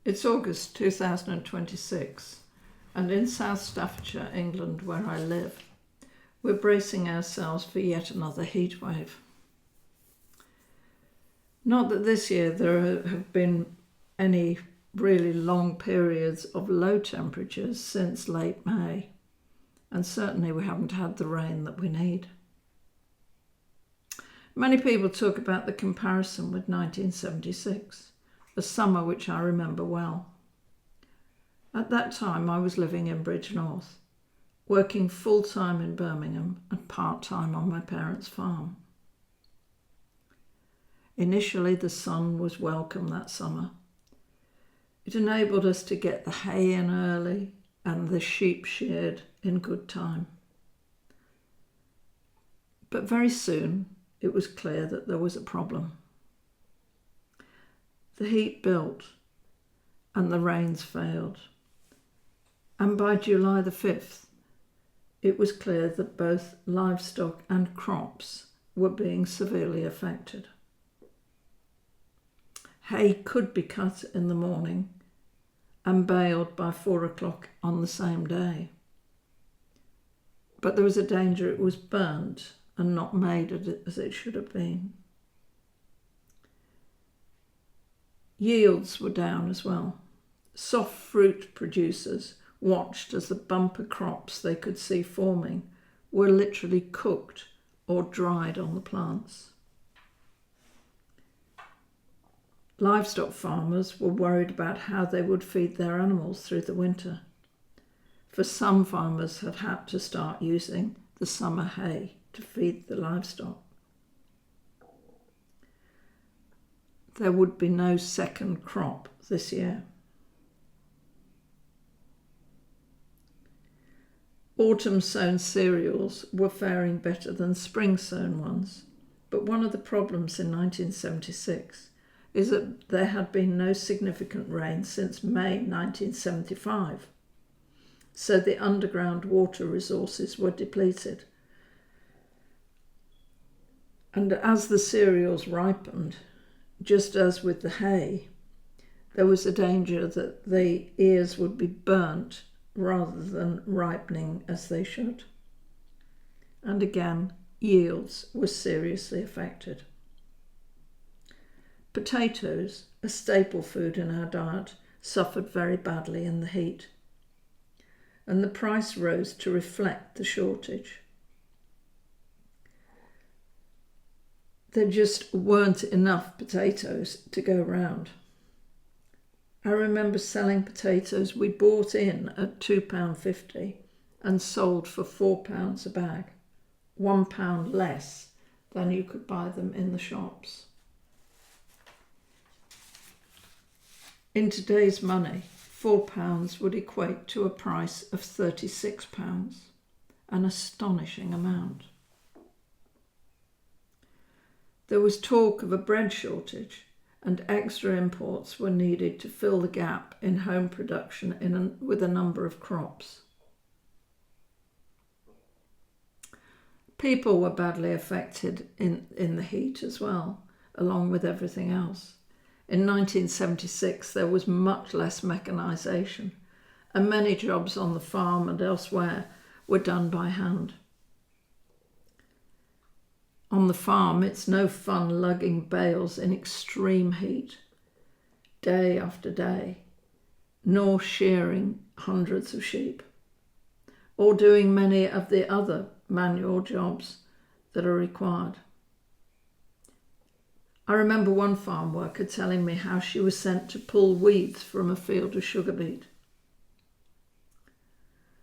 It's August 2026, and in South Staffordshire, England, where I live, we're bracing ourselves for yet another heatwave. Not that this year there have been any really long periods of low temperatures since late May, and certainly we haven't had the rain that we need. Many people talk about the comparison with 1976, a summer which I remember well. At that time I was living in Bridge North, working full-time in Birmingham and part-time on my parents' farm. Initially the sun was welcome that summer. It enabled us to get the hay in early and the sheep sheared in good time. But very soon it was clear that there was a problem. The heat built and the rains failed. And by July the 5th, it was clear that both livestock and crops were being severely affected. Hay could be cut in the morning and baled by 4 o'clock on the same day. But there was a danger it was burnt and not made as it should have been. Yields were down as well. Soft fruit producers watched as the bumper crops they could see forming were literally cooked or dried on the plants. Livestock farmers were worried about how they would feed their animals through the winter, for some farmers had had to start using the summer hay to feed the livestock. There would be no second crop this year. Autumn-sown cereals were faring better than spring-sown ones, but one of the problems in 1976 is that there had been no significant rain since May 1975, so the underground water resources were depleted. And as the cereals ripened, just as with the hay, there was a danger that the ears would be burnt rather than ripening as they should. And again, yields were seriously affected. Potatoes, a staple food in our diet, suffered very badly in the heat, and the price rose to reflect the shortage. There just weren't enough potatoes to go round. I remember selling potatoes we bought in at £2.50 and sold for £4 a bag, £1 less than you could buy them in the shops. In today's money, £4 would equate to a price of £36, an astonishing amount. There was talk of a bread shortage, and extra imports were needed to fill the gap in home production with a number of crops. People were badly affected in the heat as well, along with everything else. In 1976, there was much less mechanisation, and many jobs on the farm and elsewhere were done by hand. On the farm, it's no fun lugging bales in extreme heat, day after day, nor shearing hundreds of sheep, or doing many of the other manual jobs that are required. I remember one farm worker telling me how she was sent to pull weeds from a field of sugar beet.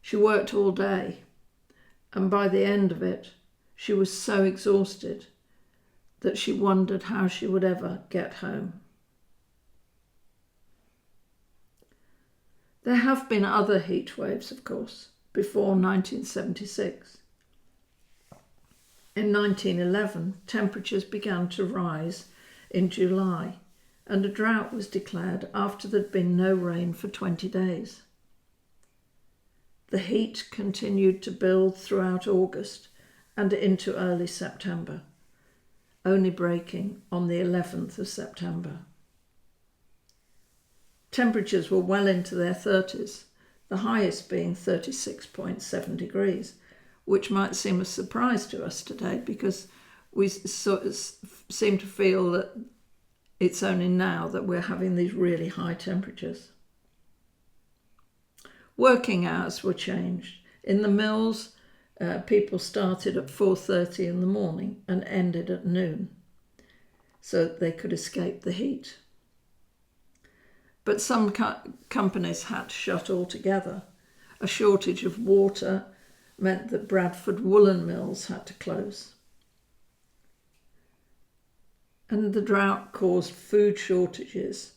She worked all day, and by the end of it, she was so exhausted that she wondered how she would ever get home. There have been other heat waves, of course, before 1976. In 1911, temperatures began to rise in July, and a drought was declared after there'd been no rain for 20 days. The heat continued to build throughout August and into early September, only breaking on the 11th of September. Temperatures were well into their 30s, the highest being 36.7 degrees, which might seem a surprise to us today because we sort of seem to feel that it's only now that we're having these really high temperatures. Working hours were changed. In the mills, people started at 4:30 in the morning and ended at noon, so that they could escape the heat. But some companies had to shut altogether. A shortage of water meant that Bradford woolen mills had to close. And the drought caused food shortages,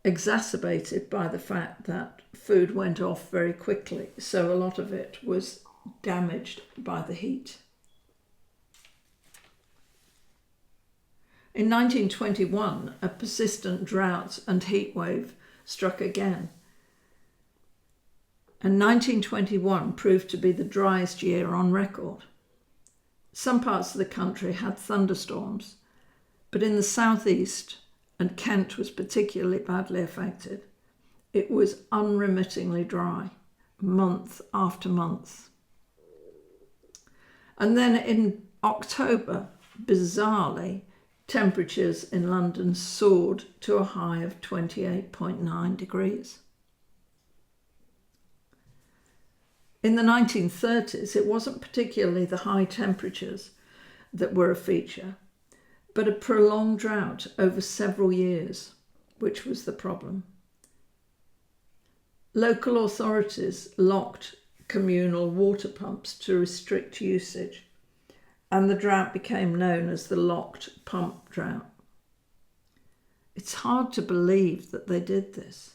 exacerbated by the fact that food went off very quickly, so a lot of it was damaged by the heat. In 1921, a persistent drought and heatwave struck again, and 1921 proved to be the driest year on record. Some parts of the country had thunderstorms, but in the southeast, and Kent was particularly badly affected, it was unremittingly dry, month after month. And then in October, bizarrely, temperatures in London soared to a high of 28.9 degrees. In the 1930s, it wasn't particularly the high temperatures that were a feature, but a prolonged drought over several years, which was the problem. Local authorities locked communal water pumps to restrict usage, and the drought became known as the locked pump drought. It's hard to believe that they did this,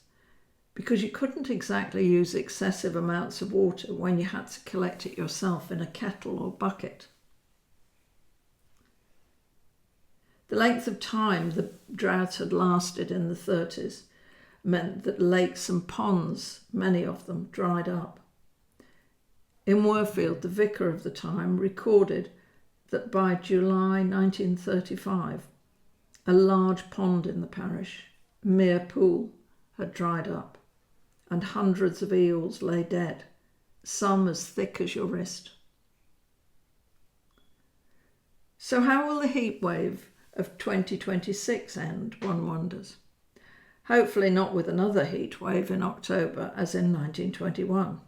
because you couldn't exactly use excessive amounts of water when you had to collect it yourself in a kettle or bucket. The length of time the drought had lasted in the 30s meant that lakes and ponds, many of them, dried up. In Worfield, the vicar of the time recorded that by July 1935, a large pond in the parish, Mere Pool, had dried up, and hundreds of eels lay dead, some as thick as your wrist. So how will the heat wave of 2026 end, one wonders? Hopefully not with another heat wave in October as in 1921.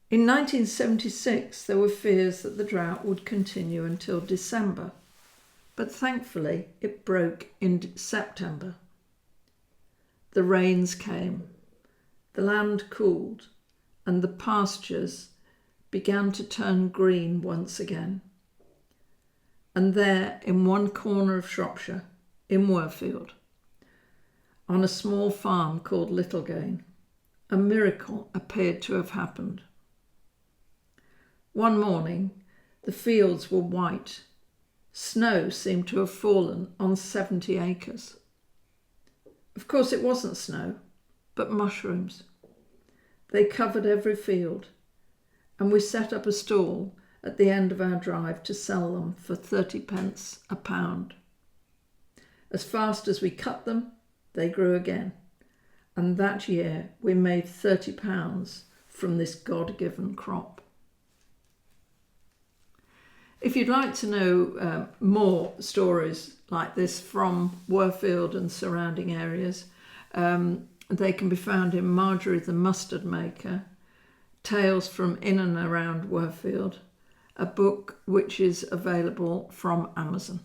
In 1976, there were fears that the drought would continue until December, but thankfully it broke in September. The rains came, the land cooled, and the pastures began to turn green once again. And there, in one corner of Shropshire, in Worfield, on a small farm called Littlegain, a miracle appeared to have happened. One morning, the fields were white. Snow seemed to have fallen on 70 acres. Of course, it wasn't snow, but mushrooms. They covered every field, and we set up a stall at the end of our drive to sell them for 30p a pound. As fast as we cut them, they grew again, and that year we made £30 from this God-given crop. If you'd like to know more stories like this from Worfield and surrounding areas, they can be found in Marjorie the Mustard Maker, Tales from In and Around Worfield, a book which is available from Amazon.